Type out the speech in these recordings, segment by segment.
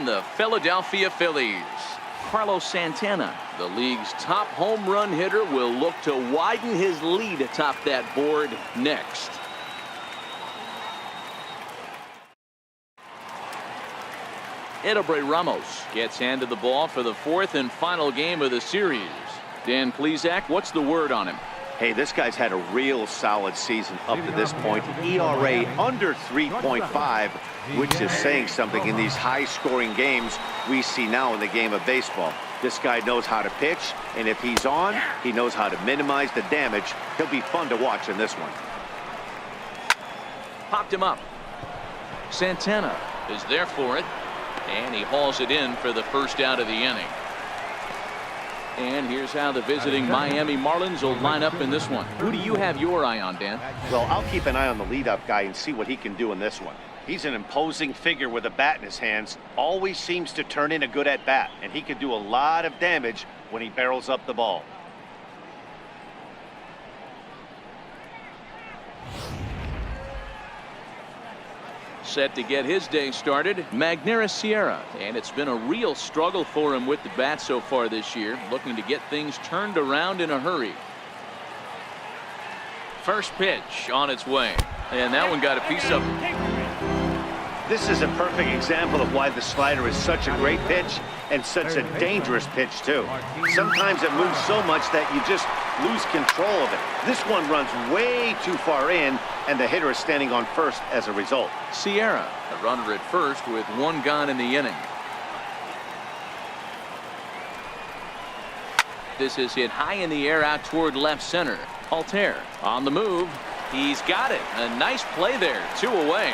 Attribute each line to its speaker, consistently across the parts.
Speaker 1: the Philadelphia Phillies. Carlos Santana, the league's top home run hitter, will look to widen his lead atop that board next. Edobre Ramos gets handed the ball for the fourth and final game of the series. Dan Plesac, what's the word on him?
Speaker 2: Hey, this guy's had a real solid season up to this point. ERA under 3.5, which is saying something in these high-scoring games we see now in the game of baseball. This guy knows how to pitch, and if he's on, he knows how to minimize the damage. He'll be fun to watch in this one.
Speaker 1: Popped him up. Santana is there for it, and he hauls it in for the first out of the inning. And here's how the visiting Miami Marlins will line up in this one. Who do you have your eye on, Dan?
Speaker 2: Well, I'll keep an eye on the leadoff guy and see what he can do in this one. He's an imposing figure with a bat in his hands. Always seems to turn in a good at-bat, and he can do a lot of damage when he barrels up the ball.
Speaker 1: Set to get his day started, Magneuris Sierra, and it's been a real struggle for him with the bat so far this year, looking to get things turned around in a hurry. First pitch on its way, and that one got a piece of him.
Speaker 2: This is a perfect example of why the slider is such a great pitch and such a dangerous pitch too. Sometimes it moves so much that you just lose control of it. This one runs way too far in, and the hitter is standing on first as a result.
Speaker 1: Sierra, the runner at first with one gone in the inning. This is hit high in the air out toward left center. Altair on the move. He's got it. A nice play there. 2 away.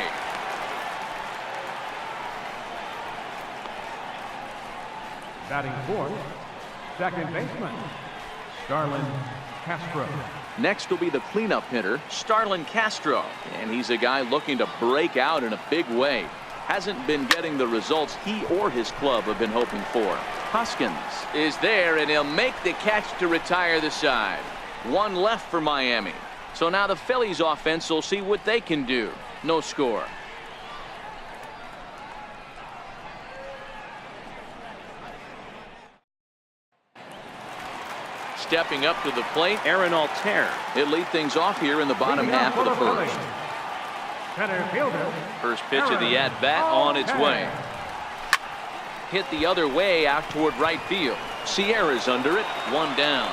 Speaker 3: Batting fourth, second baseman, Starlin Castro.
Speaker 1: Next will be the cleanup hitter, Starlin Castro. And he's a guy looking to break out in a big way. Hasn't been getting the results he or his club have been hoping for. Hoskins is there, and he'll make the catch to retire the side. One left for Miami. So now the Phillies offense will see what they can do. No score. Stepping up to the plate, Aaron Altair. He'll lead things off here in the bottom half of the first. First pitch of the at-bat on its way. Hit the other way out toward right field. Sierra's under it, one down.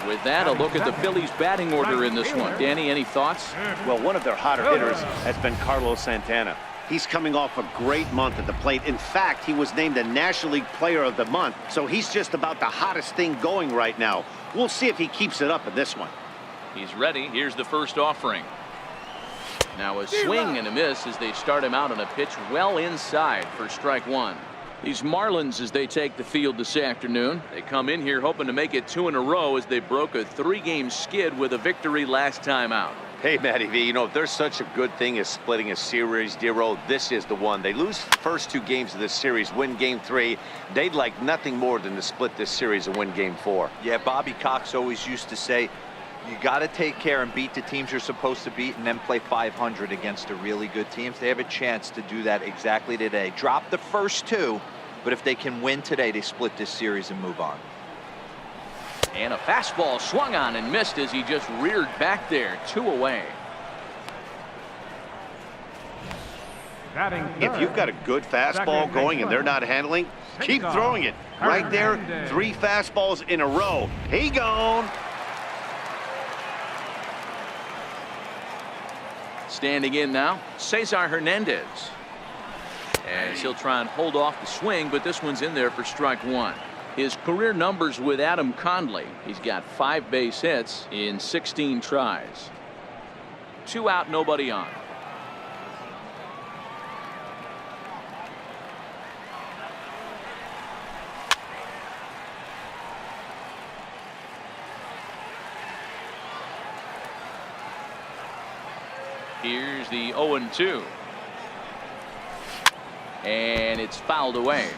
Speaker 1: With that, a look at the Phillies batting order in this one. Danny, any thoughts?
Speaker 2: Well, one of their hotter hitters has been Carlos Santana. He's coming off a great month at the plate. In fact, he was named the National League Player of the Month, so he's just about the hottest thing going right now. We'll see if he keeps it up in this one.
Speaker 1: He's ready. Here's the first offering. Now a swing and a miss as they start him out on a pitch well inside for strike one. These Marlins, as they take the field this afternoon, they come in here hoping to make it 2 in a row as they broke a 3-game skid with a victory last time out.
Speaker 2: Hey, Matty V, you know, if there's such a good thing as splitting a series, Dero, this is the one. They lose the first 2 games of this series, win game 3. They'd like nothing more than to split this series and win game 4.
Speaker 4: Yeah, Bobby Cox always used to say, you got to take care and beat the teams you're supposed to beat and then play 500 against the really good teams. They have a chance to do that exactly today. Drop the first 2, but if they can win today, they split this series and move on.
Speaker 1: And a fastball swung on and missed as he just reared back there. 2 away.
Speaker 2: If you've got a good fastball going and they're not handling, keep throwing it. Right there, 3 fastballs in a row. He gone.
Speaker 1: Standing in now, Cesar Hernandez. As he'll try and hold off the swing, but this one's in there for strike one. His career numbers with Adam Conley. He's got 5 base hits in 16 tries. 2 out, nobody on. Here's the 0-2. And it's fouled away.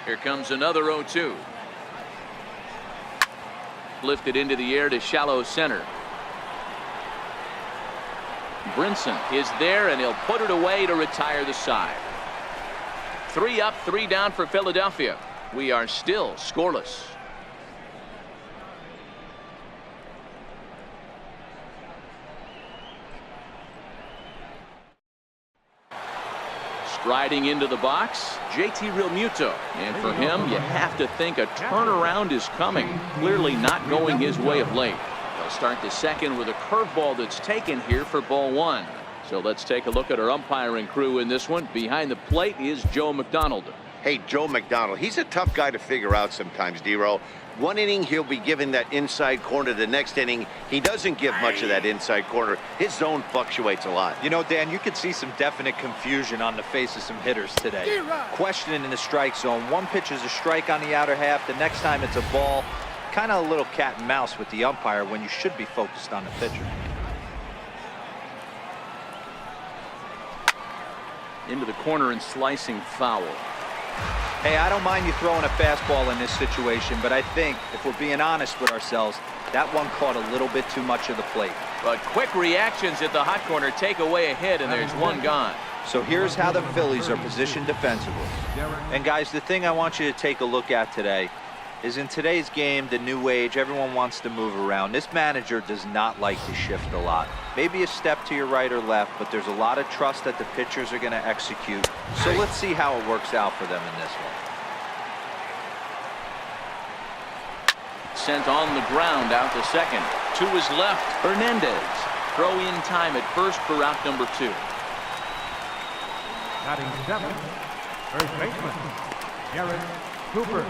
Speaker 1: Here comes another 0-2. Lifted into the air to shallow center. Brinson is there, and he'll put it away to retire the side. 3 up, 3 down for Philadelphia. We are still scoreless. Striding into the box, JT Realmuto. And for him, you have to think a turnaround is coming. Clearly not going his way of late. They'll start the second with a curveball that's taken here for ball 1. So let's take a look at our umpiring crew in this one. Behind the plate is Joe McDonald.
Speaker 2: Hey, Joe McDonald, he's a tough guy to figure out sometimes, D-Row. One inning, he'll be given that inside corner. The next inning, he doesn't give much of that inside corner. His zone fluctuates a lot.
Speaker 4: You know, Dan, you could see some definite confusion on the face of some hitters today. Questioning in the strike zone. One pitch is a strike on the outer half. The next time it's a ball. Kind of a little cat and mouse with the umpire when you should be focused on the pitcher.
Speaker 1: Into the corner and slicing foul.
Speaker 4: Hey, I don't mind you throwing a fastball in this situation, but I think if we're being honest with ourselves, that one caught a little bit too much of the plate.
Speaker 1: But quick reactions at the hot corner take away a hit, and there's one gone.
Speaker 4: So here's how the Phillies are positioned defensively. And guys, the thing I want you to take a look at today is in today's game, the new age, everyone wants to move around. This manager does not like to shift a lot. Maybe a step to your right or left, but there's a lot of trust that the pitchers are going to execute. So let's see how it works out for them in this one.
Speaker 1: Sent on the ground out to second. To his left, Hernandez. Throw in time at first for out number 2.
Speaker 3: Batting 7, first baseman, Garrett Cooper.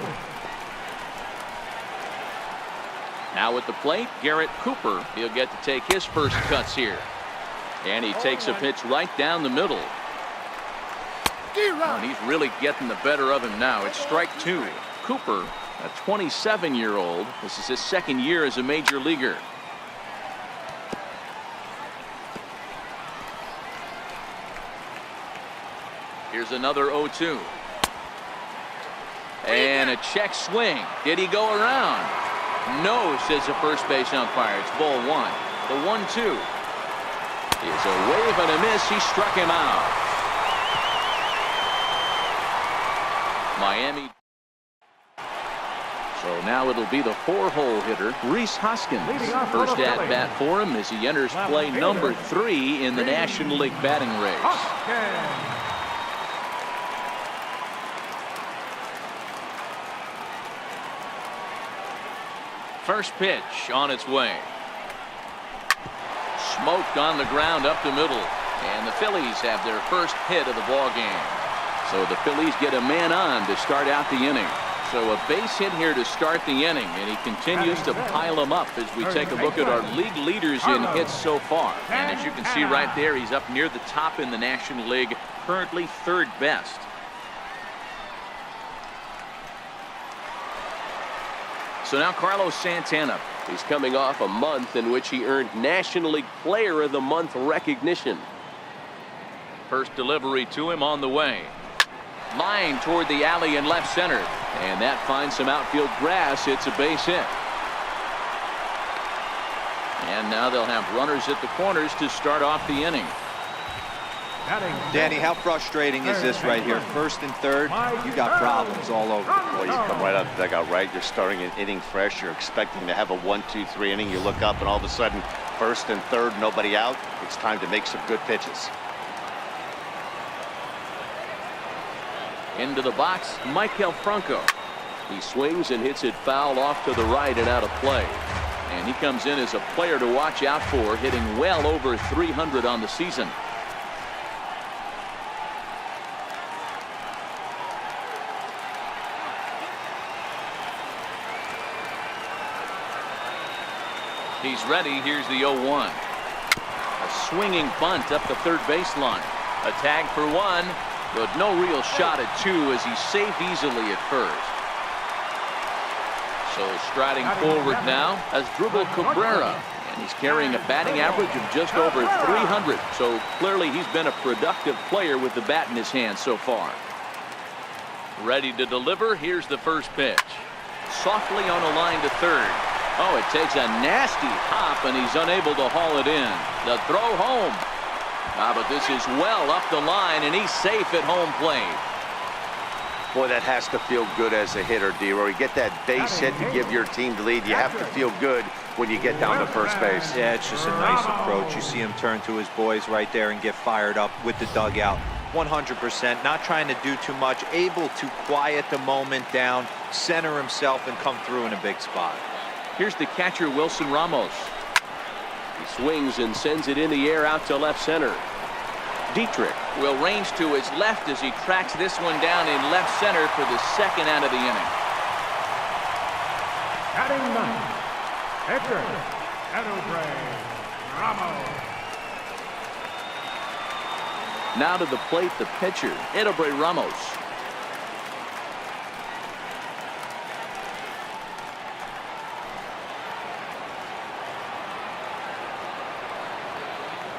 Speaker 1: Now at the plate, Garrett Cooper. He'll get to take his first cuts here. And he takes a pitch right down the middle. And he's really getting the better of him now. It's strike 2. Cooper, a 27-year-old. This is his second year as a major leaguer. Here's another 0-2. And a check swing. Did he go around? No, says the first base umpire. It's ball 1. The 1-2 is a wave and a miss. He struck him out. Miami. So now it'll be the 4-hole hitter, Rhys Hoskins. First at bat for him as he enters play number 3 in the National League batting race. First pitch on its way. Smoked on the ground up the middle. And the Phillies have their first hit of the ball game. So the Phillies get a man on to start out the inning. So a base hit here to start the inning, and he continues to pile them up as we take a look at our league leaders in hits so far. And as you can see right there, he's up near the top in the National League, currently 3rd best. So now Carlos Santana. He's coming off a month in which he earned National League Player of the Month recognition. First delivery to him on the way. Line toward the alley in left center. And that finds some outfield grass. It's a base hit. And now they'll have runners at the corners to start off the inning.
Speaker 4: Danny, how frustrating is this right here? 1st and 3rd, you got problems all over.
Speaker 2: Well, you come right out of the dugout, right? You're starting an inning fresh. You're expecting to have a 1-2-3 inning. You look up, and all of a sudden, 1st and 3rd, nobody out. It's time to make some good pitches.
Speaker 1: Into the box, Maikel Franco. He swings and hits it foul off to the right and out of play. And he comes in as a player to watch out for, hitting well over 300 on the season. He's ready. Here's the 0-1. A swinging bunt up the 3rd baseline. A tag for 1, but no real shot at 2 as he's safe easily at first. So striding forward now as Dribble Cabrera. And he's carrying a batting average of just over 300. So clearly he's been a productive player with the bat in his hand so far. Ready to deliver. Here's the first pitch. Softly on a line to 3rd. Oh, it takes a nasty hop, and he's unable to haul it in. The throw home. But this is well up the line, and he's safe at home plate.
Speaker 2: Boy, that has to feel good as a hitter, D-Roy. You get that base hit to give your team the lead. You have to feel good when you get down to first base.
Speaker 4: Yeah, it's just a nice approach. You see him turn to his boys right there and get fired up with the dugout. 100%, not trying to do too much, able to quiet the moment down, center himself, and come through in a big spot.
Speaker 1: Here's the catcher, Wilson Ramos.
Speaker 5: He swings and sends it in the air out to left center. Dietrich
Speaker 1: will range to his left as he tracks this one down in left center for the second out of the inning.
Speaker 3: Batting ninth, pitcher, Edobre Ramos.
Speaker 1: Now to the plate, the pitcher, Edobre Ramos.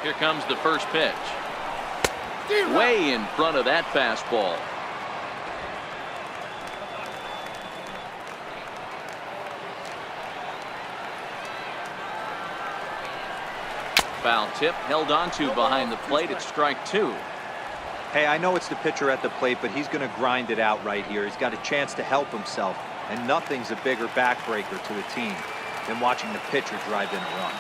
Speaker 1: Here comes the first pitch. Way in front of that fastball. Foul tip held onto behind the plate at strike 2.
Speaker 4: Hey, I know it's the pitcher at the plate, but he's going to grind it out right here. He's got a chance to help himself, and nothing's a bigger backbreaker to a team than watching the pitcher drive in a run.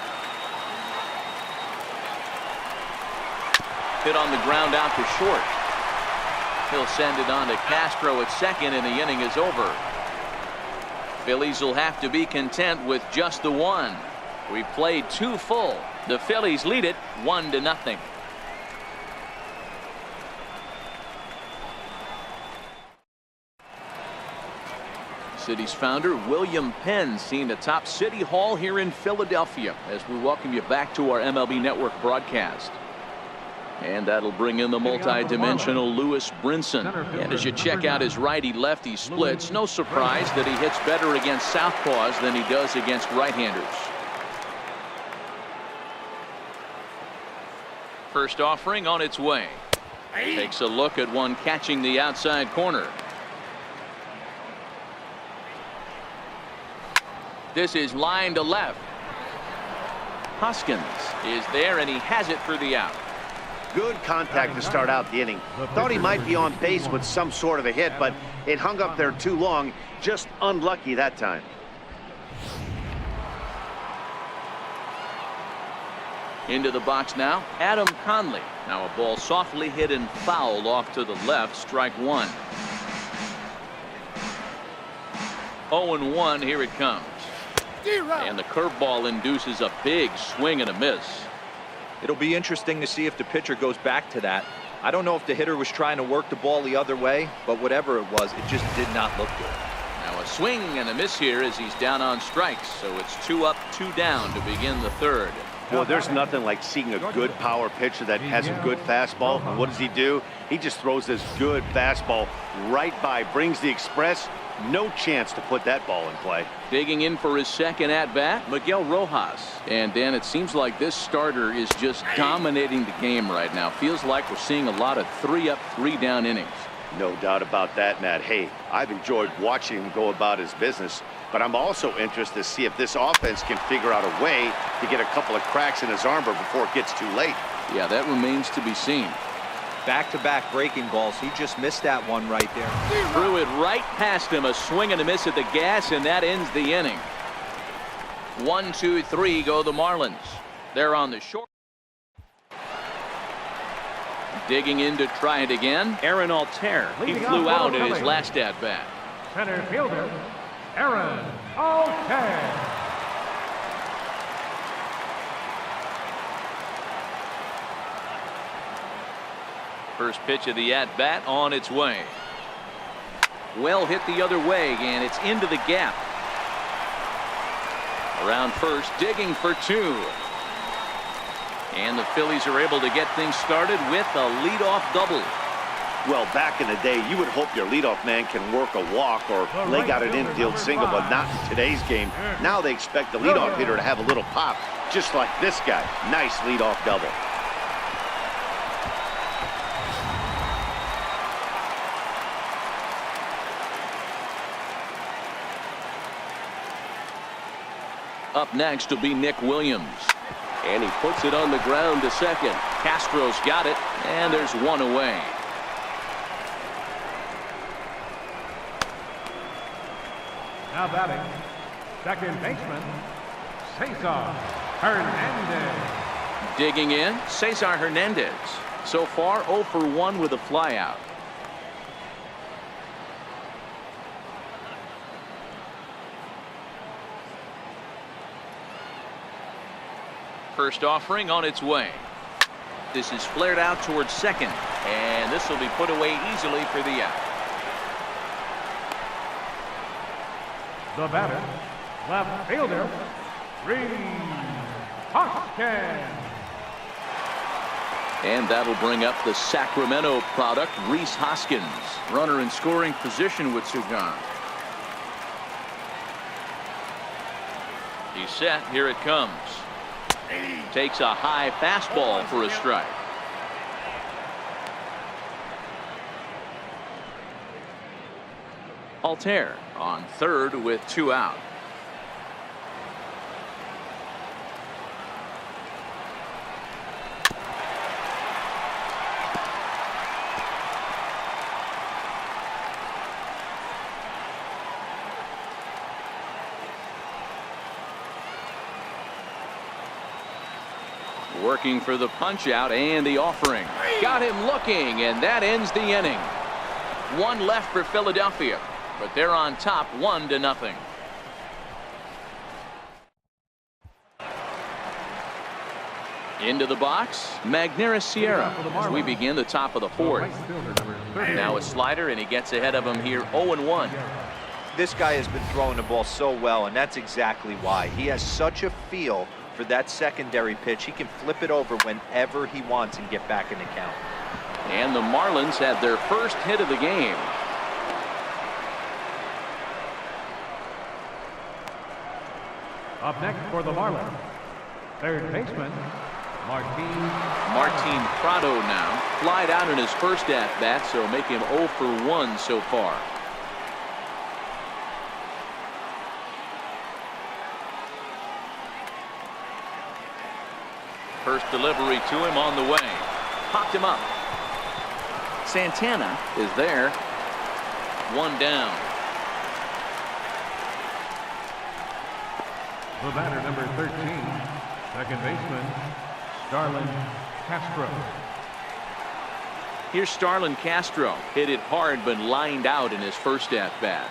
Speaker 1: Hit on the ground out to short. He'll send it on to Castro at second, and the inning is over. Phillies will have to be content with just the one. We played 2 full. The Phillies lead it 1-0. City's founder William Penn seen atop City Hall here in Philadelphia as we welcome you back to our MLB Network broadcast. And that'll bring in the multi-dimensional Lewis Brinson. And as you check out his righty-lefty splits, no surprise that he hits better against southpaws than he does against right-handers. First offering on its way. Takes a look at one catching the outside corner. This is line to left. Hoskins is there, and he has it for the out.
Speaker 2: Good contact to start out the inning. Thought he might be on base with some sort of a hit, but it hung up there too long. Just unlucky that time.
Speaker 1: Into the box now, Adam Conley. Now a ball softly hit and fouled off to the left, strike 1. 0-1, here it comes. And the curveball induces a big swing and a miss.
Speaker 4: It'll be interesting to see if the pitcher goes back to that. I don't know if the hitter was trying to work the ball the other way, but whatever it was, it just did not look good.
Speaker 1: Now a swing and a miss here as he's down on strikes, so it's 2 up, 2 down to begin the third.
Speaker 2: Well, there's nothing like seeing a good power pitcher that has a good fastball. And what does he do? He just throws this good fastball right by, brings the express. No chance to put that ball in play.
Speaker 1: Digging in for his second at-bat, Miguel Rojas. And Dan, it seems like this starter is just dominating the game right now. Feels like we're seeing a lot of 3 up, 3 down innings.
Speaker 2: No doubt about that, Matt. Hey, I've enjoyed watching him go about his business, but I'm also interested to see if this offense can figure out a way to get a couple of cracks in his armor before it gets too late.
Speaker 1: Yeah, that remains to be seen.
Speaker 4: Back-to-back breaking balls. He just missed that one right there.
Speaker 1: Threw it right past him. A swing and a miss at the gas, and that ends the inning. 1, 2, 3 go the Marlins. They're on the short. Digging in to try it again, Aaron Altair. He flew out in his last at-bat.
Speaker 3: Center fielder, Aaron Altair.
Speaker 1: First pitch of the at-bat on its way. Well hit the other way, and it's into the gap. Around first, digging for 2. And the Phillies are able to get things started with a leadoff double.
Speaker 2: Well, back in the day, you would hope your leadoff man can work a walk or leg out an infield single, but not in today's game. Now they expect the leadoff hitter to have a little pop, just like this guy. Nice leadoff double.
Speaker 1: Up next will be Nick Williams. And he puts it on the ground to second. Castro's got it, and there's one away.
Speaker 3: Now batting, second baseman, Saison Hernandez.
Speaker 1: Digging in, Cesar Hernandez. So far 0 for 1 with a flyout. First offering on its way. This is flared out towards second, and this will be put away easily for the out.
Speaker 3: The batter, left fielder, Hoskins.
Speaker 1: And that'll bring up the Sacramento product, Rhys Hoskins. Runner in scoring position with Saison. He's set. Here it comes. Takes a high fastball for a strike. Altair on third with 2 out. Working for the punch out and the offering. Got him looking, and that ends the inning. 1 left for Philadelphia, but they're on top 1-0. Into the box, Magneuris Sierra as we begin the top of the 4th. Now a slider, and he gets ahead of him here 0-1.
Speaker 4: This guy has been throwing the ball so well, and that's exactly why. He has such a feel for that secondary pitch. He can flip it over whenever he wants and get back in the count.
Speaker 1: And the Marlins have their first hit of the game.
Speaker 3: Up next for the Marlins, third baseman,
Speaker 1: Martin Prado now flied out in his first at-bat, so make him 0 for 1 so far. First delivery to him on the way. Popped him up. Santana is there. 1 down.
Speaker 3: The batter, number 13, second baseman, Starlin Castro.
Speaker 1: Here's Starlin Castro. Hit it hard, but lined out in his first at-bat.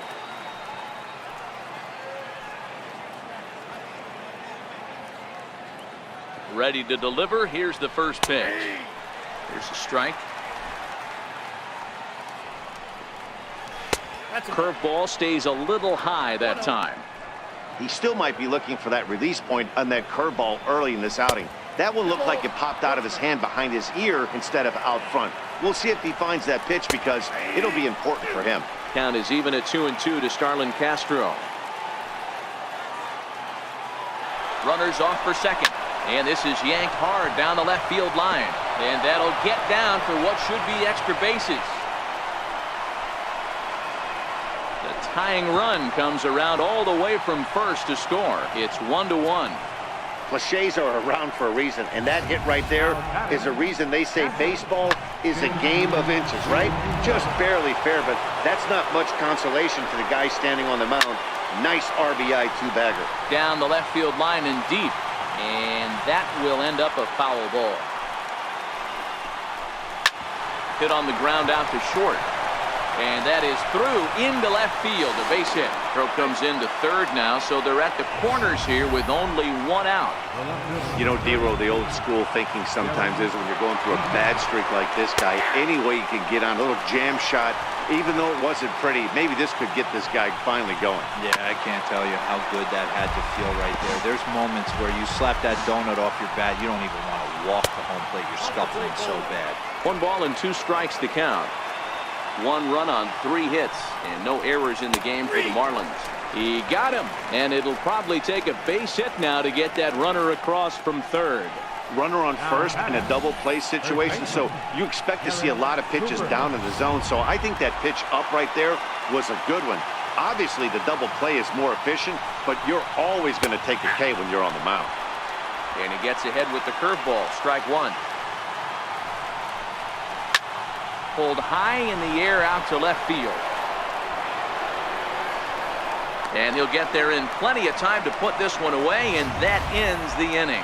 Speaker 1: Ready to deliver. Here's the first pitch. Here's a strike. Curveball stays a little high that time.
Speaker 2: He still might be looking for that release point on that curveball early in this outing. That one looked like it popped out of his hand behind his ear instead of out front. We'll see if he finds that pitch because it'll be important for him.
Speaker 1: Count is even at 2-2 to Starlin Castro. Runners off for second. And this is yanked hard down the left field line. And that'll get down for what should be extra bases. The tying run comes around all the way from first to score. It's 1-1.
Speaker 2: Cliches are around for a reason, and that hit right there is a reason they say baseball is a game of inches, right? Just barely fair, but that's not much consolation for the guy standing on the mound. Nice RBI two-bagger.
Speaker 1: Down the left field line and deep. And that will end up a foul ball. Hit on the ground out to short. And that is through into left field. A base hit. Throw comes into third now, so they're at the corners here with only 1 out.
Speaker 2: You know, D-Row, the old school thinking sometimes is when you're going through a bad streak like this guy, any way you can get on a little jam shot, even though it wasn't pretty, maybe this could get this guy finally going.
Speaker 4: Yeah, I can't tell you how good that had to feel right there. There's moments where you slap that donut off your bat, you don't even want to walk the home plate. You're scuffling so bad.
Speaker 1: 1 ball and 2 strikes to count. 1 run on 3 hits and no errors in the game for the Marlins. He got him, and it'll probably take a base hit now to get that runner across from third.
Speaker 2: Runner on first in a double play situation, so you expect to see a lot of pitches down in the zone. So I think that pitch up right there was a good one. Obviously, the double play is more efficient, but you're always going to take a K when you're on the mound.
Speaker 1: And he gets ahead with the curveball. Strike one. Pulled high in the air out to left field. And he'll get there in plenty of time to put this one away, and that ends the inning.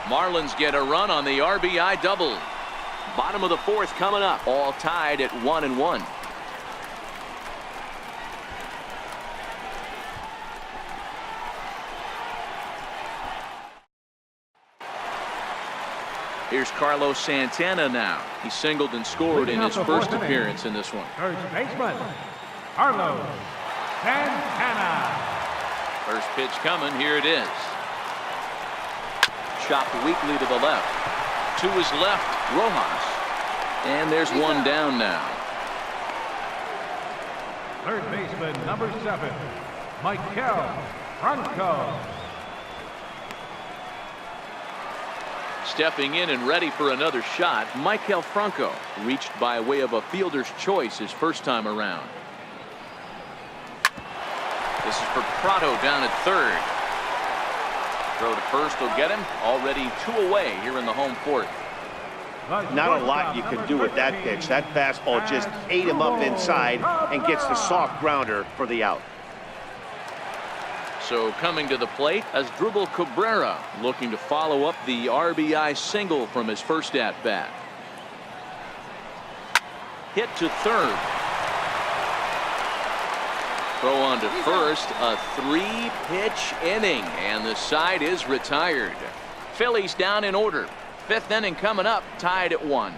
Speaker 1: Marlins get a run on the RBI double. Bottom of the fourth coming up. All tied at 1-1. Here's Carlos Santana now. He singled and scored in his first appearance in this one.
Speaker 3: First baseman, Carlos Santana.
Speaker 1: First pitch coming. Here it is. Chopped weakly to the left. To his left, Rojas. And there's one down now.
Speaker 3: Third baseman, number 7, Michael Franco.
Speaker 1: Stepping in and ready for another shot, Michael Franco reached by way of a fielder's choice his first time around. This is for Prado down at third. Throw to first will get him. Already 2 away here in the home fourth.
Speaker 2: Not a lot you could do with that pitch. That fastball just ate him up inside and gets the soft grounder for the out.
Speaker 1: So coming to the plate, Asdrubal Cabrera looking to follow up the RBI single from his first at-bat. Hit to third. Throw on to first. A 3-pitch inning, and the side is retired. Phillies down in order. 5th inning coming up, tied at 1.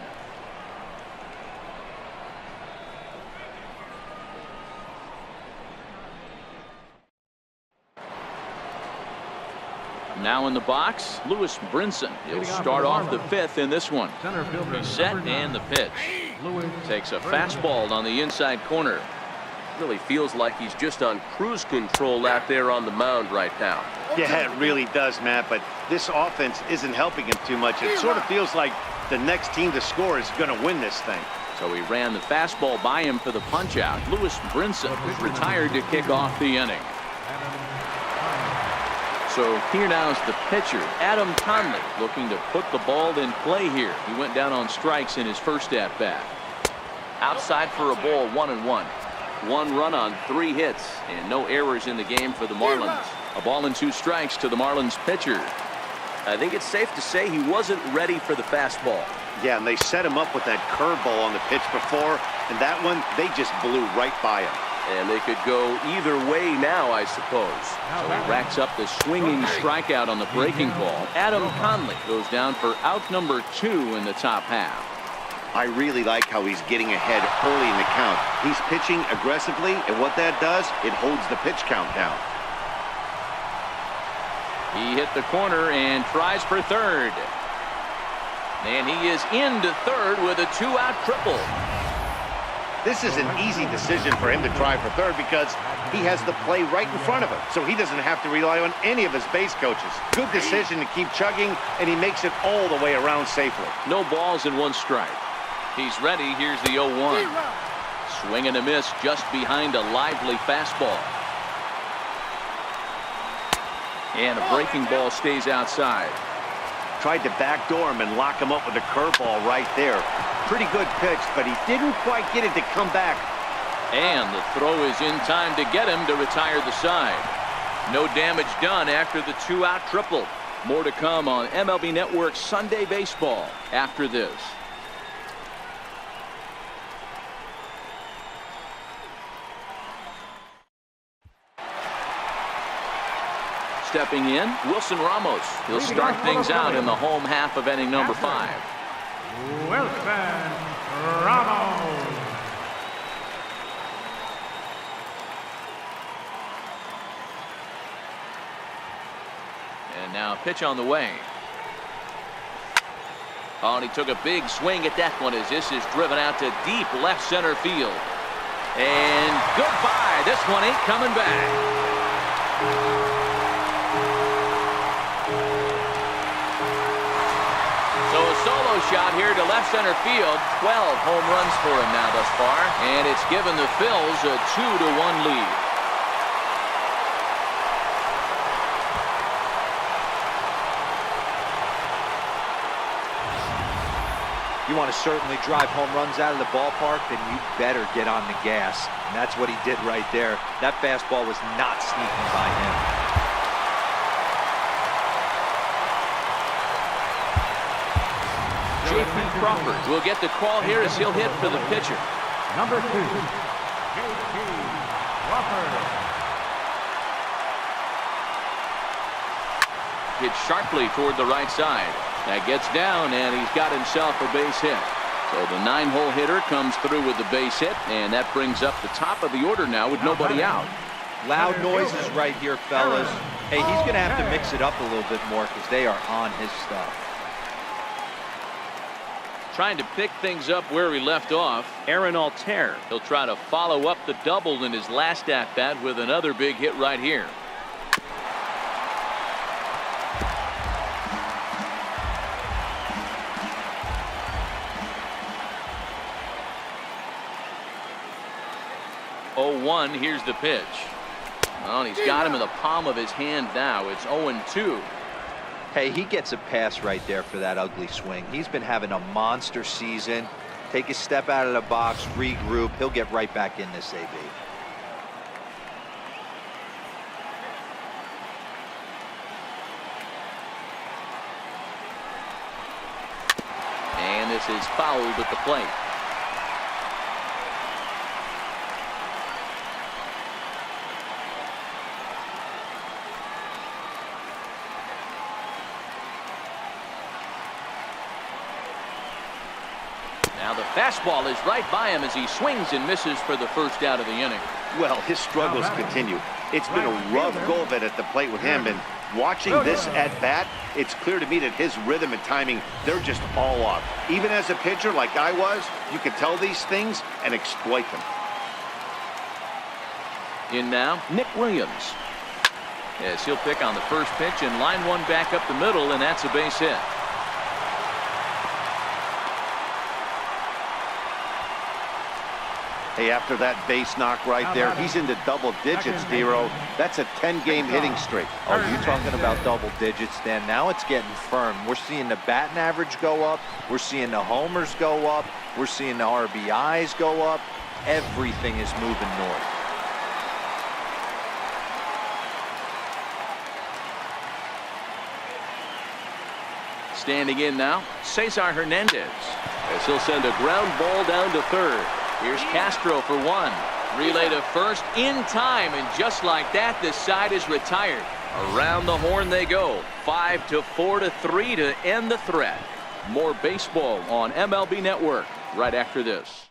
Speaker 1: Now in the box, Lewis Brinson. He'll start off the 5th in this one. Set and the pitch. Takes a fastball on the inside corner. Really feels like he's just on cruise control out there on the mound right now.
Speaker 2: Yeah, it really does, Matt, but this offense isn't helping him too much. It sort of feels like the next team to score is going to win this thing.
Speaker 1: So he ran the fastball by him for the punch-out. Lewis Brinson is retired to kick off the inning. So here now is the pitcher, Adam Conley, looking to put the ball in play here. He went down on strikes in his first at-bat. Outside for a ball, 1-1. 1 run on 3 hits, and no errors in the game for the Marlins. A ball and 2 strikes to the Marlins pitcher. I think it's safe to say he wasn't ready for the fastball.
Speaker 2: Yeah, and they set him up with that curveball on the pitch before, and that one, they just blew right by him.
Speaker 1: And they could go either way now, I suppose. So he racks up the swinging strikeout on the breaking ball. Adam Conley goes down for out number 2 in the top half.
Speaker 2: I really like how he's getting ahead early in the count. He's pitching aggressively, and what that does, it holds the pitch count down.
Speaker 1: He hit the corner and tries for third. And he is into third with a 2-out triple.
Speaker 2: This is an easy decision for him to try for third because he has the play right in front of him, so he doesn't have to rely on any of his base coaches. Good decision to keep chugging, and he makes it all the way around safely.
Speaker 1: No balls and 1 strike. He's ready. Here's the 0-1. Swing and a miss just behind a lively fastball. And a breaking ball stays outside.
Speaker 2: Tried to backdoor him and lock him up with a curveball right there. Pretty good pitch, but he didn't quite get it to come back.
Speaker 1: And the throw is in time to get him to retire the side. No damage done after the 2-out triple. More to come on MLB Network's Sunday Baseball after this. Stepping in, Wilson Ramos. He'll start things out in the home half of inning number 5.
Speaker 3: Wilson Ramos.
Speaker 1: And now a pitch on the way. Oh, and he took a big swing at that one as this is driven out to deep left center field. And goodbye. This one ain't coming back. So a solo shot here to left center field. 12 home runs for him now thus far. And it's given the Phils a 2-1 lead.
Speaker 4: You want to certainly drive home runs out of the ballpark, then you better get on the gas. And that's what he did right there. That fastball was not sneaking by him.
Speaker 1: J.P. Crawford will get the call here as he'll hit for the pitcher.
Speaker 3: Number 2, J.P. Crawford.
Speaker 1: Hit sharply toward the right side. That gets down, and he's got himself a base hit. So the 9-hole hitter comes through with the base hit, and that brings up the top of the order now with nobody out.
Speaker 4: Loud noises right here, fellas. Hey, he's going to have to mix it up a little bit more because they are on his stuff.
Speaker 1: Trying to pick things up where he left off, Aaron Altair. He'll try to follow up the double in his last at-bat with another big hit right here. Oh-1, here's the pitch. Well, he's got him in the palm of his hand now. It's 0-2.
Speaker 4: Hey, he gets a pass right there for that ugly swing. He's been having a monster season. Take a step out of the box, regroup. He'll get right back in this AB.
Speaker 1: And this is fouled at the plate. Now the fastball is right by him as he swings and misses for the first out of the inning.
Speaker 2: Well, his struggles continue. It's been a rough go of it at the plate with him, and watching this at bat, it's clear to me that his rhythm and timing, they're just all off. Even as a pitcher like I was, you can tell these things and exploit them.
Speaker 1: In now, Nick Williams. Yes, he'll pick on the first pitch and line one back up the middle, and that's a base hit.
Speaker 2: Hey, after that base knock right there, he's into double digits, Dero. That's a 10-game hitting streak.
Speaker 4: Oh, you're talking about double digits, Dan. Now it's getting firm. We're seeing the batting average go up. We're seeing the homers go up. We're seeing the RBIs go up. Everything is moving north.
Speaker 1: Standing in now, Cesar Hernandez, as he'll send a ground ball down to third. Here's Castro for one. Relay to first in time, and just like that, this side is retired. Around the horn they go. 5-4-3 to end the threat. More baseball on MLB Network right after this.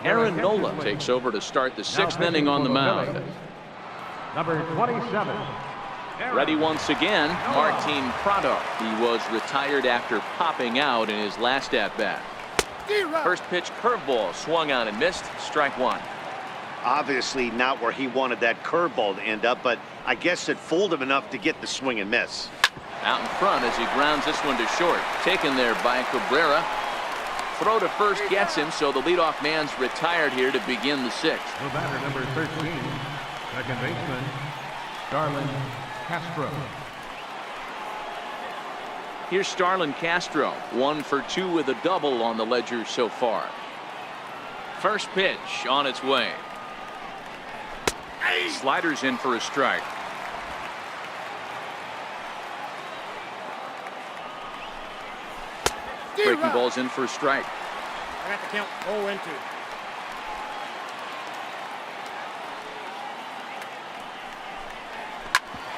Speaker 1: Aaron Nola takes over to start the sixth inning on the mound.
Speaker 3: Number 27.
Speaker 1: Ready once again, Martin Prado. He was retired after popping out in his last at-bat. First pitch curveball swung on and missed. Strike one.
Speaker 2: Obviously not where he wanted that curveball to end up, but I guess it fooled him enough to get the swing and miss.
Speaker 1: Out in front as he grounds this one to short. Taken there by Cabrera. Throw to first gets him, so the leadoff man's retired here to begin the sixth.
Speaker 3: The batter, number 13, second baseman, Starlin Castro.
Speaker 1: Here's Starlin Castro, 1 for 2 with a double on the ledger so far. First pitch on its way. Sliders in for a strike. Breaking balls in for a strike.
Speaker 6: I got the count 0-2.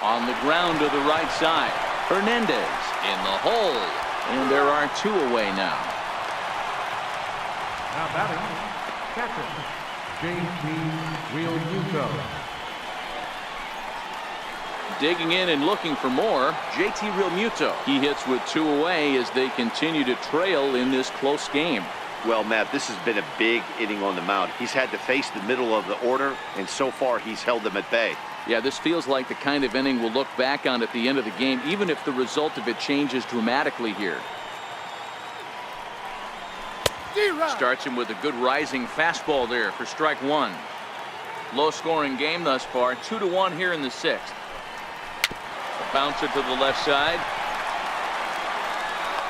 Speaker 1: On the ground to the right side. Hernandez in the hole. And there are 2 away now.
Speaker 3: Now batting, catcher, J.T. Realmuto.
Speaker 1: Digging in and looking for more, JT Realmuto. He hits with 2 away as they continue to trail in this close game.
Speaker 2: Well, Matt, this has been a big inning on the mound. He's had to face the middle of the order, and so far he's held them at bay.
Speaker 1: Yeah, this feels like the kind of inning we'll look back on at the end of the game, even if the result of it changes dramatically here. Starts him with a good rising fastball there for strike one. Low scoring game thus far, 2-1 here in the sixth. Bouncer to the left side.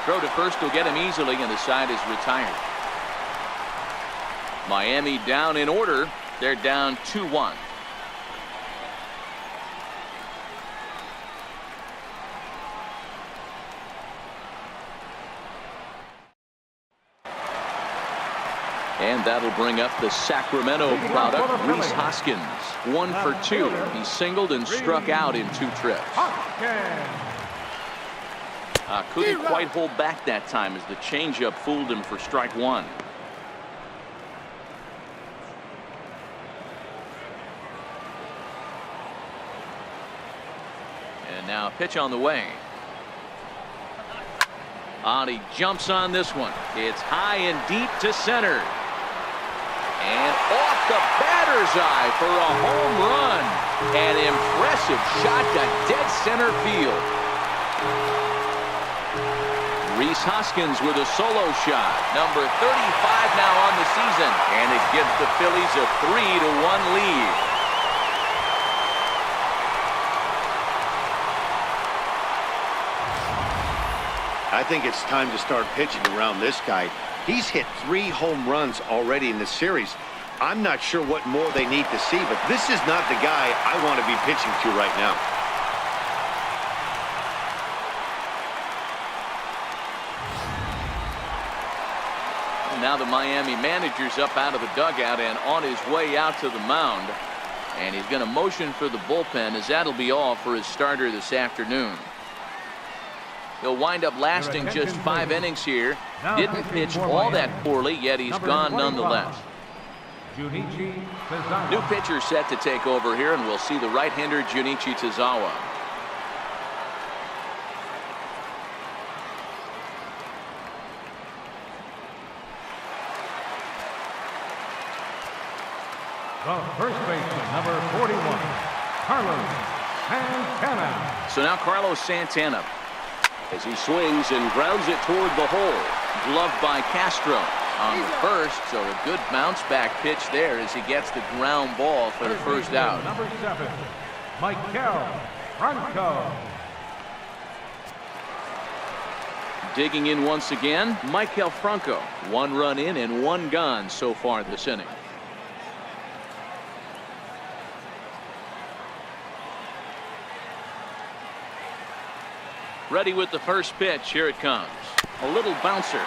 Speaker 1: Throw to first will get him easily, and the side is retired. Miami down in order. They're down 2-1. And that'll bring up the Sacramento product, Rhys Hoskins. 1 for 2. He singled and struck out in 2 trips. Couldn't quite hold back that time as the changeup fooled him for strike 1. And now pitch on the way. He jumps on this one. It's high and deep to center. And off the batter's eye for a home run. An impressive shot to dead center field. Rhys Hoskins with a solo shot. Number 35 now on the season. And it gives the Phillies a 3-1 lead.
Speaker 2: I think it's time to start pitching around this guy. He's hit 3 home runs already in the series. I'm not sure what more they need to see, but this is not the guy I want to be pitching to right now.
Speaker 1: And now the Miami manager's up out of the dugout and on his way out to the mound. And he's going to motion for the bullpen, as that'll be all for his starter this afternoon. He'll wind up lasting just 5 innings here. Didn't pitch all that poorly, yet he's gone nonetheless. New pitcher set to take over here, and we'll see the right-hander Junichi Tazawa.
Speaker 3: The first baseman, number 41, Carlos Santana.
Speaker 1: So now Carlos Santana, as he swings and grounds it toward the hole. Gloved by Castro on the first, so a good bounce back pitch there as he gets the ground ball for the first out.
Speaker 3: Number 7, Michael Franco.
Speaker 1: Digging in once again, Michael Franco. 1 run in and 1 gone so far this inning. Ready with the first pitch. Here it comes. A little bouncer.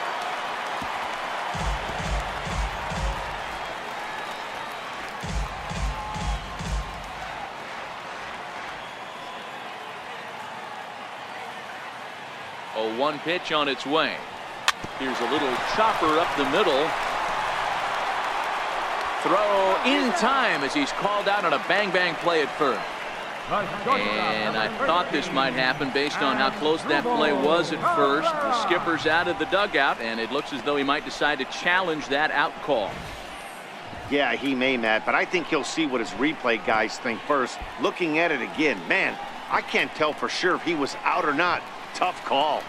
Speaker 1: A 1 pitch on its way. Here's a little chopper up the middle. Throw in time as he's called out on a bang play at first. And I thought this might happen based on how close that play was at first. The skipper's out of the dugout, and it looks as though he might decide to challenge that out call.
Speaker 2: Yeah, he may, Matt, but I think he'll see what his replay guys think first. Looking at it again, man, I can't tell for sure if he was out or not. Tough call.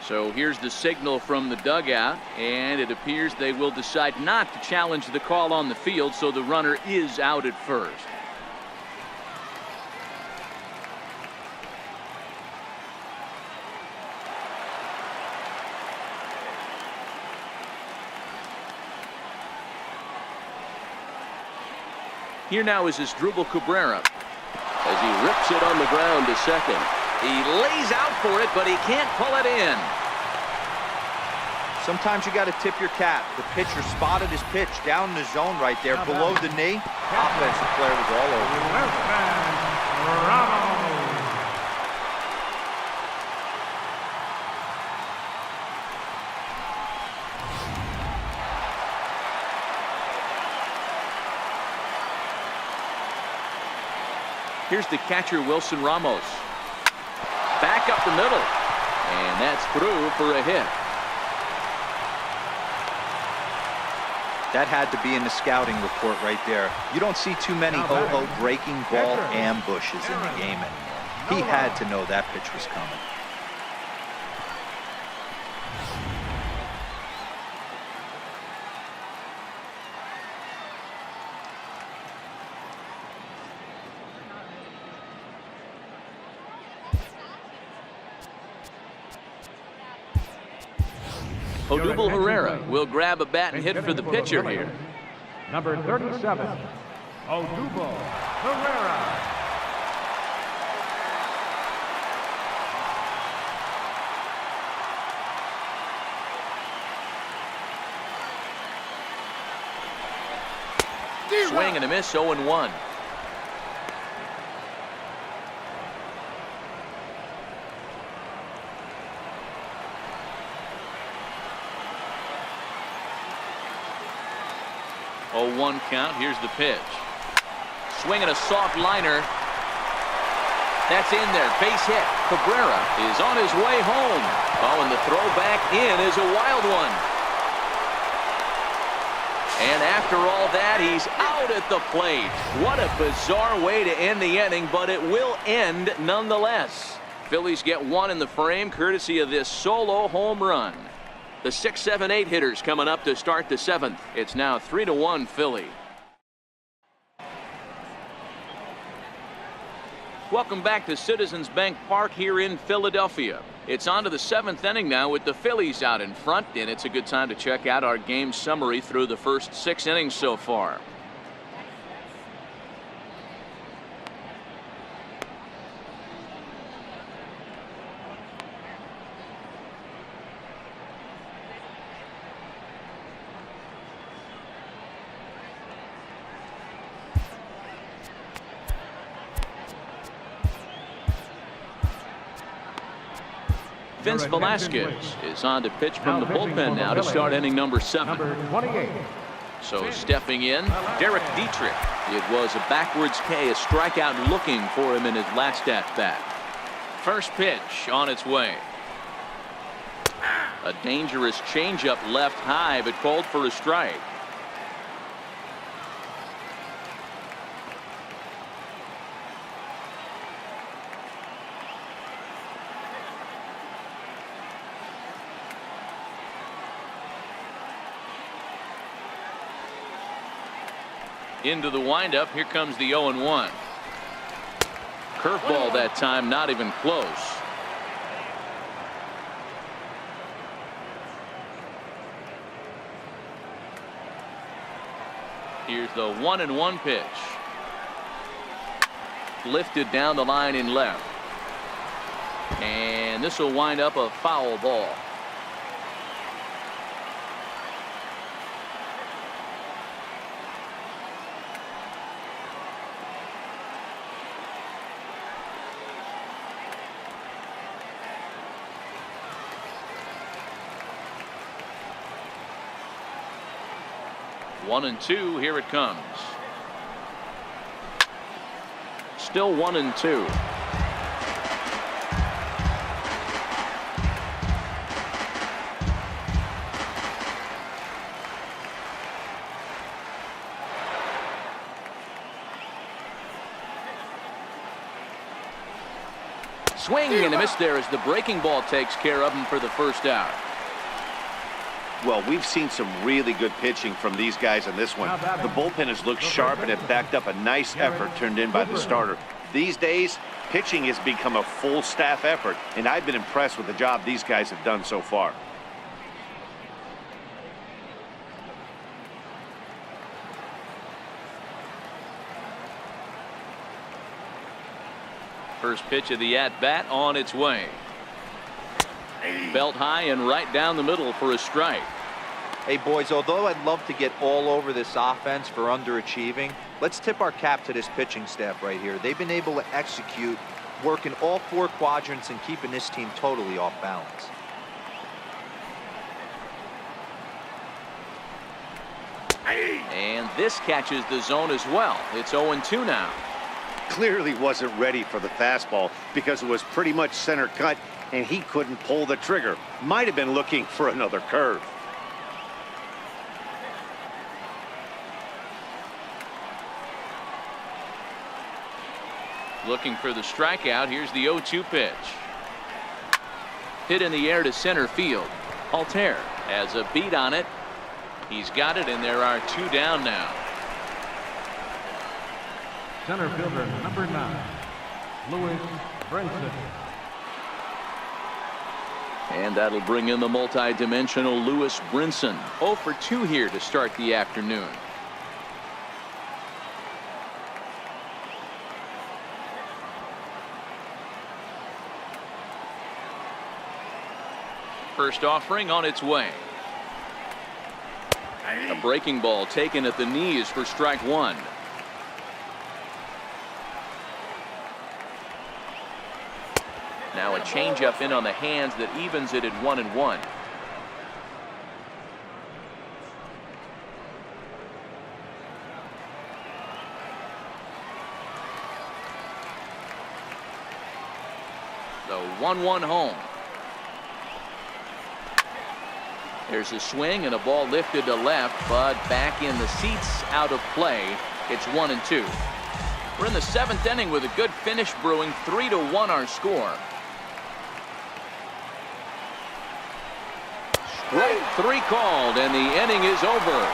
Speaker 1: So here's the signal from the dugout, and it appears they will decide not to challenge the call on the field, so the runner is out at first. Here now is Asdrubal Cabrera as he rips it on the ground to second. He lays out for it, but he can't pull it in.
Speaker 4: Sometimes you got to tip your cap. The pitcher spotted his pitch down in the zone right there, below the knee. Offensive player was all over.
Speaker 1: Here's the catcher, Wilson Ramos. Back up the middle. And that's through for a hit.
Speaker 4: That had to be in the scouting report right there. You don't see too many breaking ball ambushes in the game anymore. He had to know that pitch was coming.
Speaker 1: Odubel Herrera will grab a bat and hit for the pitcher here.
Speaker 3: Number 37, Odubel Herrera.
Speaker 1: Swing and a miss, 0-1. Oh, 1 count. Here's the pitch. Swing and a soft liner. That's in there. Base hit. Cabrera is on his way home. Oh, and the throw back in is a wild one. And after all that, he's out at the plate. What a bizarre way to end the inning, but it will end nonetheless. Phillies get one in the frame courtesy of this solo home run. The 6, 7, 8 hitters coming up to start the 7th. It's now 3-1 Philly. Welcome back to Citizens Bank Park here in Philadelphia. It's on to the 7th inning now with the Phillies out in front, and it's a good time to check out our game summary through the first 6 innings so far. Vince Velasquez is on to pitch from the bullpen now to start inning number 7.
Speaker 3: Number 28.
Speaker 1: So stepping in, Derek Dietrich. It was a backwards K, a strikeout looking for him in his last at-bat. First pitch on its way. A dangerous changeup left high, but called for a strike. Into the windup. Here comes the 0-1. Curveball that time, not even close. Here's the 1-1 pitch. Lifted down the line in left. And this will wind up a foul ball. One and two. Here it comes. Still 1-2. Swing and a miss there as the breaking ball takes care of him for the first out.
Speaker 2: Well, we've seen some really good pitching from these guys in this one. The bullpen has looked sharp and it backed up a nice effort turned in by the starter. These days, pitching has become a full staff effort, and I've been impressed with the job these guys have done so far.
Speaker 1: First pitch of the at-bat on its way. Belt high and right down the middle for a strike.
Speaker 4: Hey, boys, although I'd love to get all over this offense for underachieving, let's tip our cap to this pitching staff right here. They've been able to execute, working all 4 quadrants and keeping this team totally off balance.
Speaker 1: And this catches the zone as well. It's 0-2 now.
Speaker 2: Clearly wasn't ready for the fastball because it was pretty much center cut and he couldn't pull the trigger. Might have been looking for another curve.
Speaker 1: Looking for the strikeout. Here's the 0-2 pitch. Hit in the air to center field. Altair has a beat on it. He's got it, and there are 2 down now.
Speaker 3: Center fielder number 9, Louis Brinson.
Speaker 1: And that'll bring in the multi-dimensional Lewis Brinson. 0 for 2 here to start the afternoon. First offering on its way. A breaking ball taken at the knees for strike 1. Now a changeup in on the hands that evens it at 1-1. The 1-1 home. There's a swing and a ball lifted to left, but back in the seats, out of play. It's 1-2. We're in the 7th inning with a good finish brewing. 3-1 our score. Strike 3 called, and the inning is over.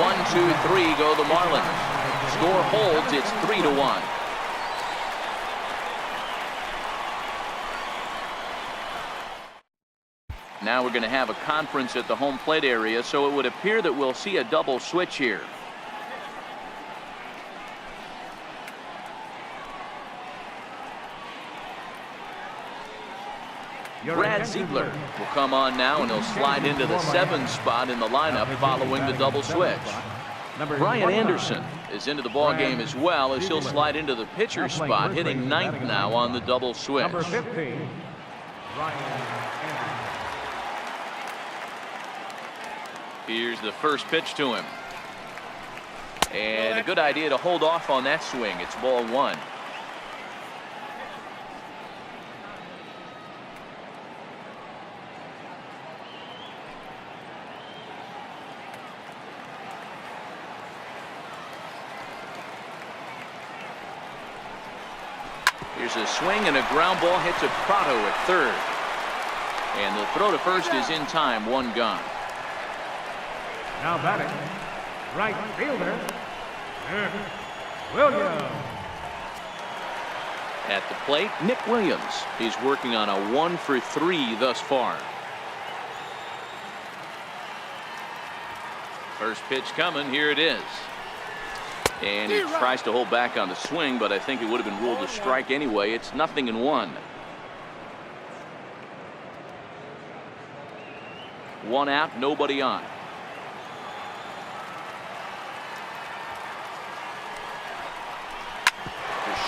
Speaker 1: 1-2-3 go the Marlins. Score holds. It's 3-1. Now we're going to have a conference at the home plate area, so it would appear that we'll see a double switch here. Brad Ziegler will come on now, and he'll slide into the 7th spot in the lineup following the double switch. Brian Anderson is into the ball game as well, as he'll slide into the pitcher spot, hitting 9th now on the double switch.
Speaker 3: Number 15, Brian Anderson.
Speaker 1: Here's the first pitch to him. And a good idea to hold off on that swing. It's ball 1. Here's a swing and a ground ball hits a Prado at 3rd. And the throw to first is in time. 1 gone.
Speaker 3: Now batting, right fielder, Williams.
Speaker 1: At the plate, Nick Williams. He's working on a 1 for 3 thus far. First pitch coming. Here it is. And he tries to hold back on the swing, but I think it would have been ruled a strike anyway. It's 0-1. 1 out, nobody on.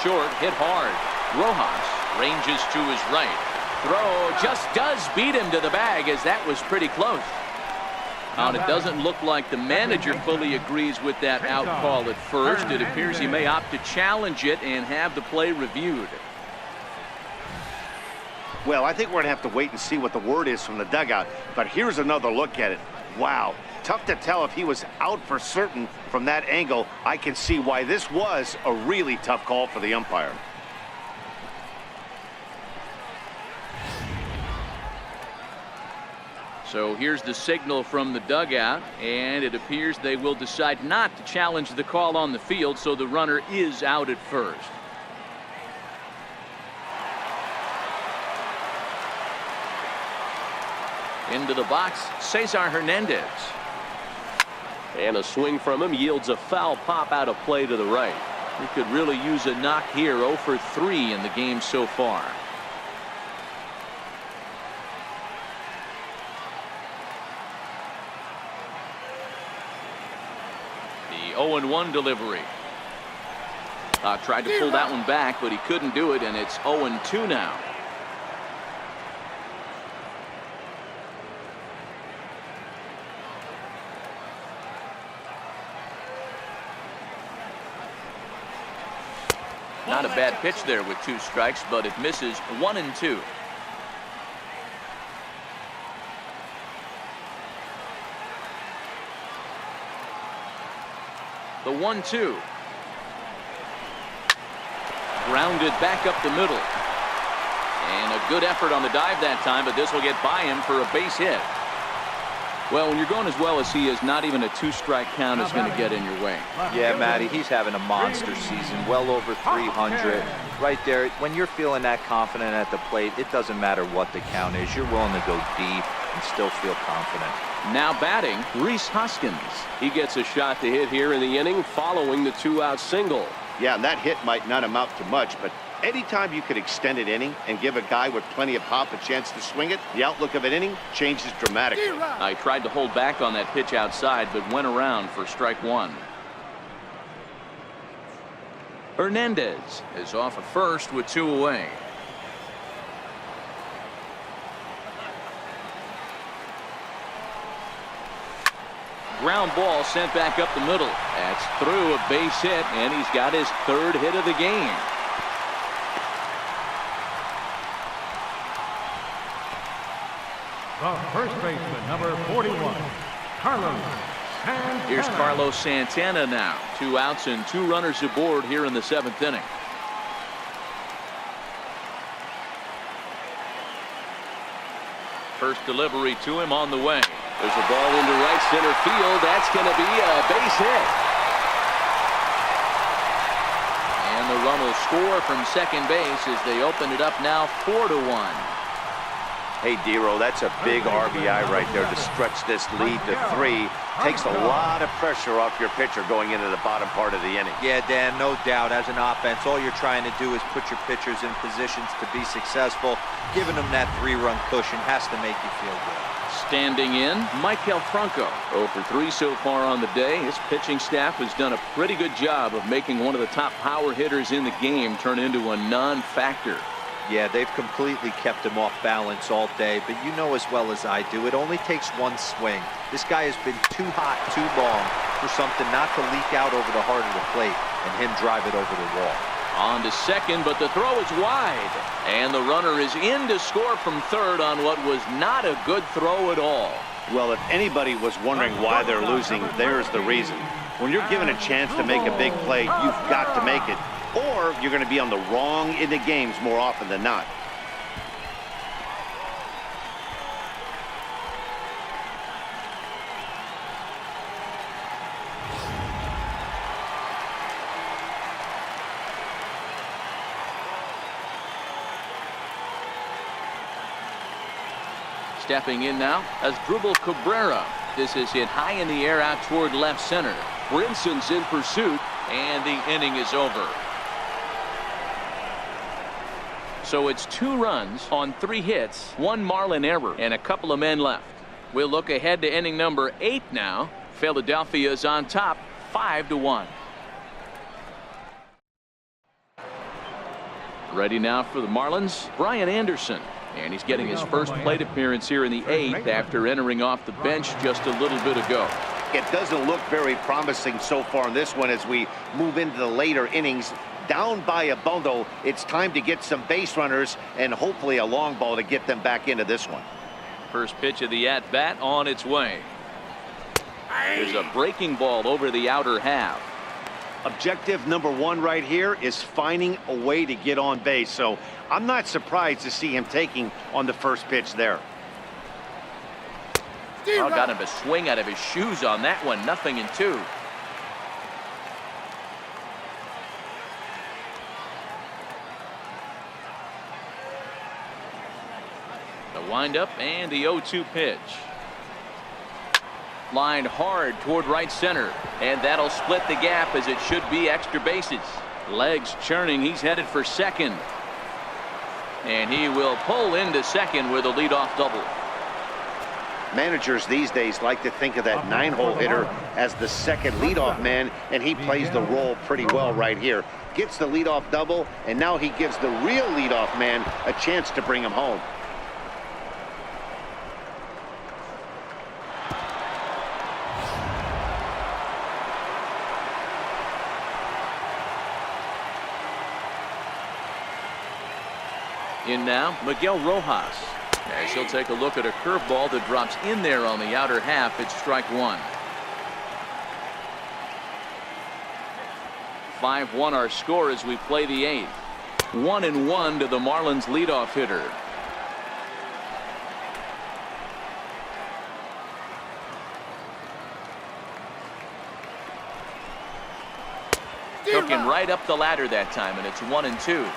Speaker 1: Short, hit hard. Rojas ranges to his right. Throw just does beat him to the bag, as that was pretty close. And it doesn't look like the manager fully agrees with that out call at first. It appears he may opt to challenge it and have the play reviewed.
Speaker 2: Well, I think we're going to have to wait and see what the word is from the dugout. But here's another look at it. Wow. Tough to tell if he was out for certain from that angle. I can see why this was a really tough call for the umpire.
Speaker 1: So here's the signal from the dugout, and it appears they will decide not to challenge the call on the field, so the runner is out at first. Into the box, Cesar Hernandez.
Speaker 5: And a swing from him yields a foul pop out of play to the right.
Speaker 1: He could really use a knock here. 0 for 3 in the game so far. The 0-1 delivery. Tried to pull that one back, but he couldn't do it, and it's 0-2 now. Not a bad pitch there with 2 strikes, but it misses. 1-2. The 1-2. Grounded back up the middle. And a good effort on the dive that time, but this will get by him for a base hit. Well, when you're going as well as he is, not even a 2-strike count is going to get in your way.
Speaker 4: Yeah, Matty, he's having a monster season, well over 300. Right there, when you're feeling that confident at the plate, it doesn't matter what the count is. You're willing to go deep and still feel confident.
Speaker 1: Now batting, Rhys Hoskins. He gets a shot to hit here in the inning following the 2-out single.
Speaker 2: Yeah, and that hit might not amount to much, but anytime you could extend an inning and give a guy with plenty of pop a chance to swing it, the outlook of an inning changes dramatically.
Speaker 1: I tried to hold back on that pitch outside, but went around for strike one. Hernandez is off at first with 2 away. Ground ball sent back up the middle. That's through a base hit, and he's got his 3rd hit of the game.
Speaker 3: The first baseman, number 41, Carlos Santana.
Speaker 1: Here's Carlos Santana now. 2 outs and 2 runners aboard here in the 7th inning. First delivery to him on the way. There's a ball into right center field. That's going to be a base hit. And the run will score from second base as they open it up now 4-1.
Speaker 2: Hey, Dero, that's a big RBI right there to stretch this lead to 3. Takes a lot of pressure off your pitcher going into the bottom part of the inning.
Speaker 4: Yeah, Dan, no doubt. As an offense, all you're trying to do is put your pitchers in positions to be successful. Giving them that 3-run cushion has to make you feel good.
Speaker 1: Standing in, Maikel Franco. 0 for 3 so far on the day. His pitching staff has done a pretty good job of making one of the top power hitters in the game turn into a non-factor.
Speaker 4: Yeah, they've completely kept him off balance all day, but you know as well as I do, it only takes one swing. This guy has been too hot too long for something not to leak out over the heart of the plate and him drive it over the wall.
Speaker 1: On to second, but the throw is wide. And the runner is in to score from third on what was not a good throw at all.
Speaker 2: Well, if anybody was wondering why they're losing, there's the reason. When you're given a chance to make a big play, you've got to make it, or you're going to be on the wrong end of games more often than not.
Speaker 1: Stepping in now as Dribble Cabrera. This is hit high in the air out toward left center. Brinson's in pursuit, and the inning is over. So it's 2 runs on 3 hits, 1 Marlin error, and a couple of men left. We'll look ahead to inning number 8 now. Philadelphia is on top, 5-1. Ready now for the Marlins, Brian Anderson. And he's getting his first plate appearance here in the 8th after entering off the bench just a little bit ago.
Speaker 2: It doesn't look very promising so far in this one as we move into the later innings. Down by a bundle, it's time to get some base runners and hopefully a long ball to get them back into this one.
Speaker 1: First pitch of the at-bat on its way. There's a breaking ball over the outer half.
Speaker 2: Objective number 1 right here is finding a way to get on base. So I'm not surprised to see him taking on the first pitch there.
Speaker 1: Oh, got him a swing out of his shoes on that one. 0-2. The windup and the 0-2 pitch. Lined hard toward right center, and that'll split the gap as it should be extra bases. Legs churning, he's headed for second. And he will pull into second with a leadoff double.
Speaker 2: Managers these days like to think of that 9-hole hitter as the second leadoff man, and he plays the role pretty well right here. Gets the leadoff double, and now he gives the real leadoff man a chance to bring him home.
Speaker 1: In now, Miguel Rojas. As he'll take a look at a curveball that drops in there on the outer half. It's strike 1. 5-1 our score as we play the 8th. 1-1 to the Marlins leadoff hitter. Took him right up the ladder that time, and it's 1-2.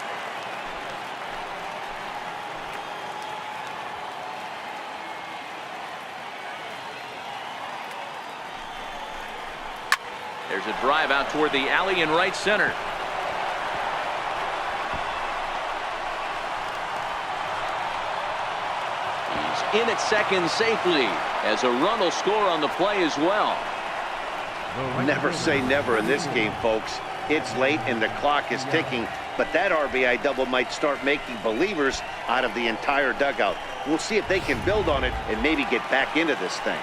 Speaker 1: There's a drive out toward the alley in right center. He's in at second safely as a run will score on the play as well.
Speaker 2: Never say never in this game, folks. It's late and the clock is ticking, but that RBI double might start making believers out of the entire dugout. We'll see if they can build on it and maybe get back into this thing.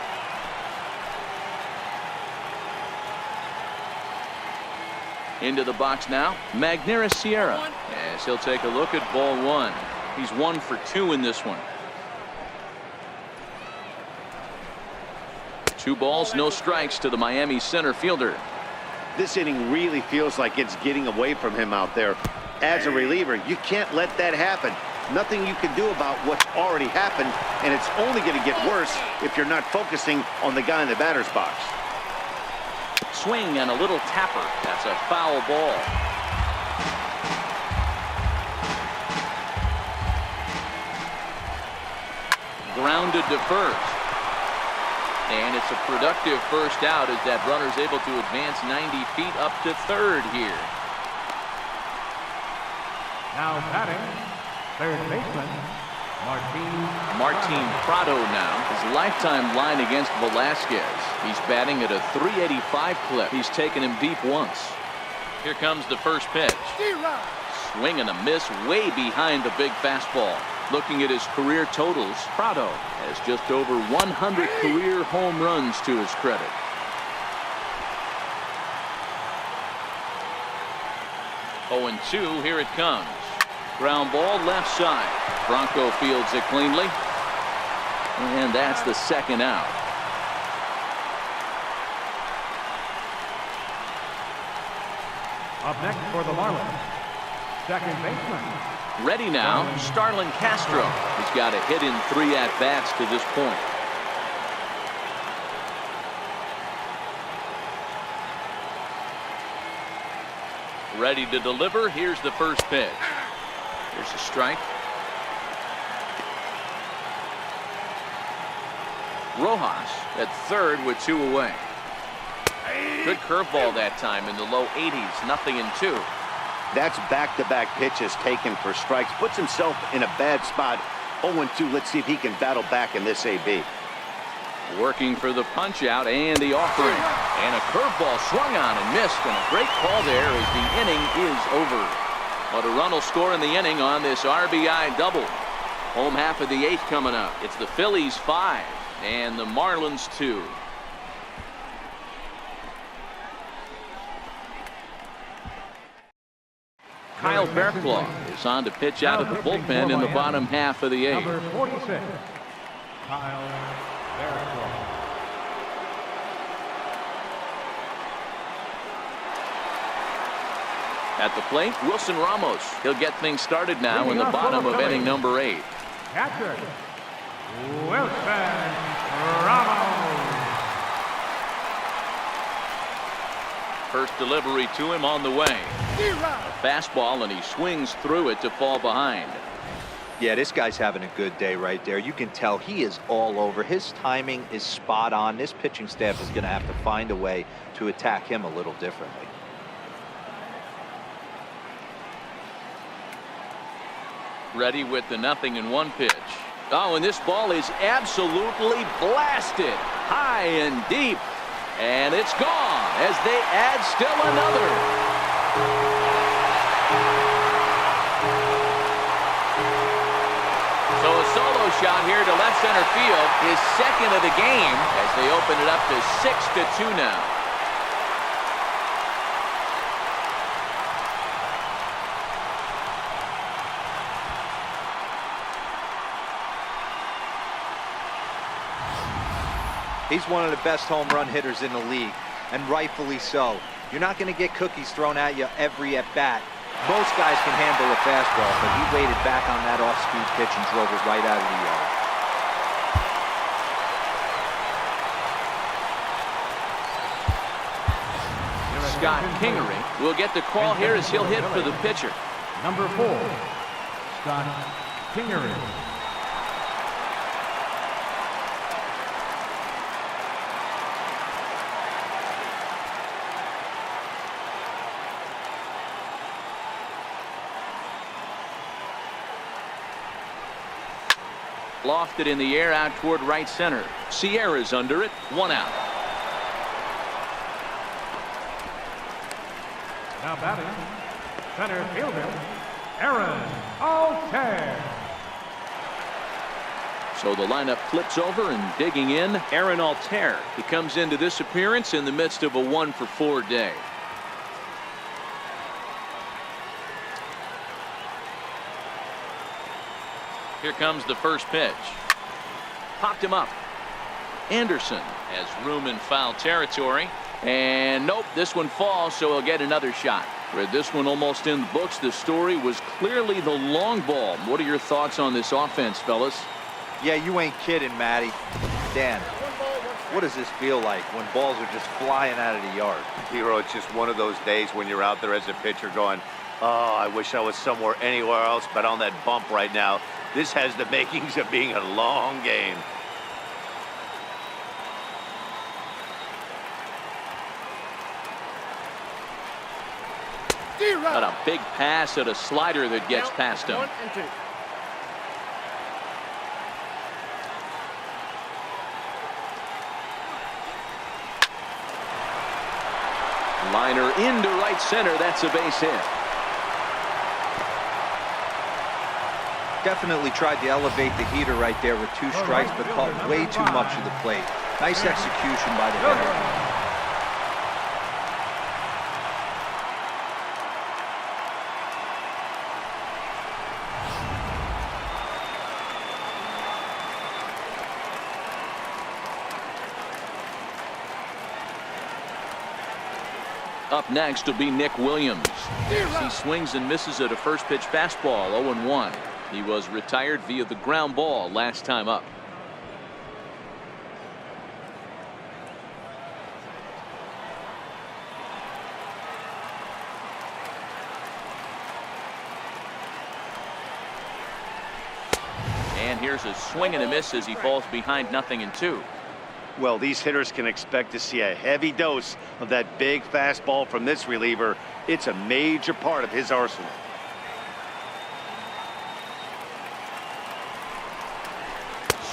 Speaker 1: Into the box now, Magneuris Sierra, as he'll take a look at ball one. He's 1 for 2 in this one. 2 balls, no strikes to the Miami center fielder.
Speaker 2: This inning really feels like it's getting away from him out there. As a reliever, you can't let that happen. Nothing you can do about what's already happened, and it's only going to get worse if you're not focusing on the guy in the batter's box.
Speaker 1: Swing and a little tapper. That's a foul ball. Grounded to first. And it's a productive first out as that runner's able to advance 90 feet up to third here.
Speaker 3: Now batting, third baseman,
Speaker 1: Martin Prado now. His lifetime line against Velasquez. He's batting at a .385 clip. He's taken him deep once. Here comes the first pitch. Swing and a miss way behind the big fastball. Looking at his career totals, Prado has just over 100 career home runs to his credit. Oh, 2, here it comes. Ground ball left side. Bronco fields it cleanly. And that's the second out.
Speaker 3: up next for the Marlins, second baseman.
Speaker 1: Ready now, Starlin Castro. He's got a hit in 3 at-bats to this point. Ready to deliver. Here's the first pitch. Here's a strike. Rojas at third with 2 away. Good curveball that time in the low 80s. 0-2.
Speaker 2: That's back-to-back pitches taken for strikes. Puts himself in a bad spot. 0-2. Let's see if he can battle back in this AB.
Speaker 1: Working for the punch out and the offering. And a curveball swung on and missed. And a great call there as the inning is over. But a run will score in the inning on this RBI double. Home half of the 8th coming up. It's the Phillies 5 and the Marlins 2. Kyle Barraclough is on to pitch out of the bullpen in the bottom half of the 8th.
Speaker 3: Number 46, Kyle Barraclough.
Speaker 1: At the plate, Wilson Ramos. He'll get things started now in the bottom of inning number 8.
Speaker 3: Catcher, Wilson Ramos.
Speaker 1: First delivery to him on the way. A fastball, and he swings through it to fall behind.
Speaker 4: Yeah, this guy's having a good day right there. You can tell he is all over. His timing is spot on. This pitching staff is going to have to find a way to attack him a little differently.
Speaker 1: Ready with the 0-1 pitch. Oh, and this ball is absolutely blasted high and deep. And it's gone as they add still another. So a solo shot here to left center field, his second of the game, as they open it up to 6-2 now.
Speaker 4: He's one of the best home run hitters in the league, and rightfully so. You're not going to get cookies thrown at you every at-bat. Most guys can handle a fastball, but he waited back on that off-speed pitch and drove it right out of the yard.
Speaker 1: Scott Kingery will get the call here as he'll hit for the pitcher.
Speaker 3: Number 4, Scott Kingery.
Speaker 1: Lofted in the air out toward right center. Sierra's under it. 1 out.
Speaker 3: Now batting, center fielder, Aaron Altair.
Speaker 1: So the lineup flips over and digging in. Aaron Altair. He comes into this appearance in the midst of a 1-for-4 day. Here comes the first pitch. Popped him up. Anderson has room in foul territory. And nope, this one falls, so he'll get another shot. With this one almost in the books, the story was clearly the long ball. What are your thoughts on this offense, fellas?
Speaker 4: Yeah, you ain't kidding, Matty. Dan, what does this feel like when balls are just flying out of the yard?
Speaker 2: Hero, it's just one of those days when you're out there as a pitcher going, oh, I wish I was somewhere anywhere else but on that bump right now. This has the makings of being a long game.
Speaker 1: Got a big pass at a slider that gets past him.
Speaker 6: 1 and 2.
Speaker 1: Liner into right center. That's a base hit.
Speaker 4: Definitely tried to elevate the heater right there with 2 strikes, but caught way too much of the plate. Nice execution by the hitter.
Speaker 1: Up next will be Nick Williams. He swings and misses at a first pitch fastball. 0-1. He was retired via the ground ball last time up. And here's a swing and a miss as he falls behind 0-2.
Speaker 2: Well, these hitters can expect to see a heavy dose of that big fastball from this reliever. It's a major part of his arsenal.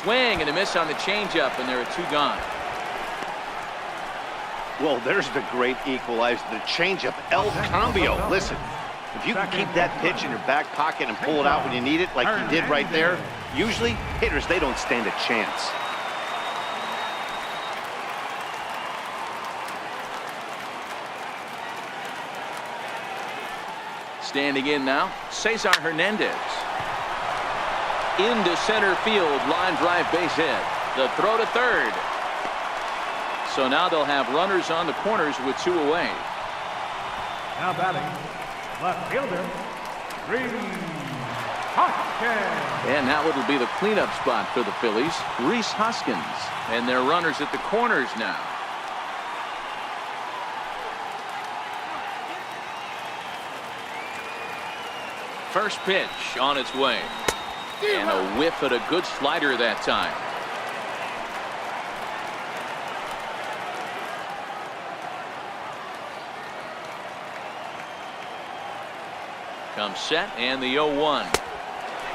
Speaker 1: Swing and a miss on the changeup, and there are 2 gone.
Speaker 2: Well, there's the great equalizer, the changeup El Cambio. Listen, if you can keep that pitch in your back pocket and pull it out when you need it, like you did right there, usually hitters, they don't stand a chance.
Speaker 1: Standing in now, Cesar Hernandez. Into center field, line drive base hit. The throw to third. So now they'll have runners on the corners with 2 away.
Speaker 3: Now batting, left fielder, Reese Hoskins.
Speaker 1: And now it'll be the cleanup spot for the Phillies, Reese Hoskins. And their runners at the corners now. First pitch on its way. And a whiff at a good slider that time. Comes set and the 0-1.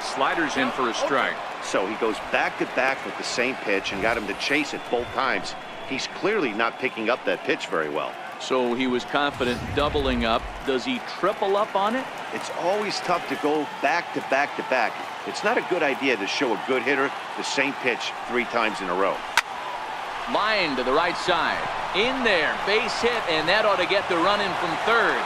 Speaker 1: Sliders in for a strike.
Speaker 2: So he goes back to back with the same pitch and got him to chase it both times. He's clearly not picking up that pitch very well.
Speaker 1: So he was confident doubling up. Does he triple up on it?
Speaker 2: It's always tough to go back to back to back. It's not a good idea to show a good hitter the same pitch 3 times in a row.
Speaker 1: Line to the right side. In there, base hit, and that ought to get the run in from third.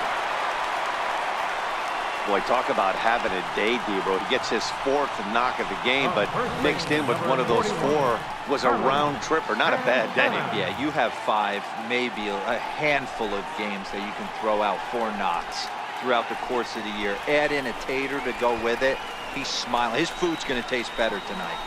Speaker 2: Boy, talk about having a day, Debro. He gets his 4th knock of the game, but mixed in with one of those 4 was a round tripper. Not a bad day.
Speaker 4: Yeah, you have 5, maybe a handful of games that you can throw out 4 knocks throughout the course of the year. Add in a tater to go with it. He's smiling. His food's going to taste better tonight.